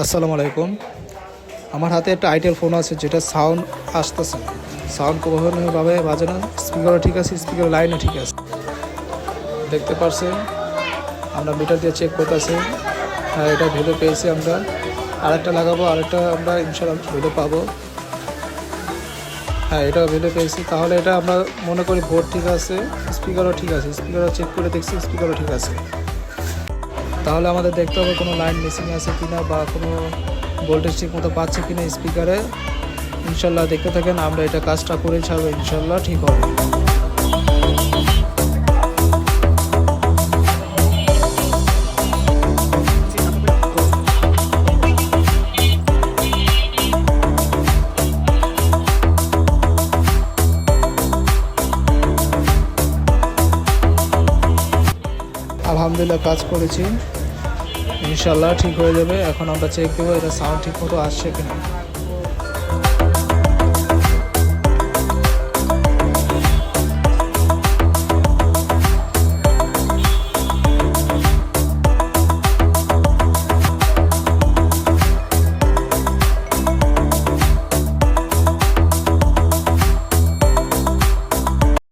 আসসালামু আলাইকুম। আমার হাতে একটা আইটেল ফোন আছে যেটা সাউন্ড আসতেছে, সাউন্ড কোনোভাবে বাজে না, স্পিকারও ঠিক আছে, স্পিকার লাইনও ঠিক আছে। দেখতে পারছেন আমরা মিটার দিয়ে চেক করতেছি। হ্যাঁ, এটা ভ্যালু পেয়েছি আমরা। আরেকটা লাগাবো, আরেকটা আমরা ইনশাআল্লাহ ভ্যালু পাবো। হ্যাঁ, এটা ভ্যালু পেয়েছি। তাহলে এটা আমরা মনে করি বোর্ড ঠিক আছে, স্পিকারও ঠিক আছে, স্পিকারও চেক করে দেখছি স্পিকারও ঠিক আছে। তাহলে আমাদের দেখতে হবে কোনো লাইন মিসিং আছে কিনা বা কোনো ভোল্টেজ ঠিক মতো পাচ্ছে কিনা স্পিকারে। ইনশাল্লাহ দেখতে থাকেন, আমরা এটা কাজটা করে ছাড়বো, ইনশাল্লাহ ঠিক হবে। আলহামদুলিল্লাহ কাজ করেছি, ইনশাল্লাহ ঠিক হয়ে যাবে। এখন আমরা চেক দেবো এটা সাউন্ড ঠিক মতো আসছে কিনা।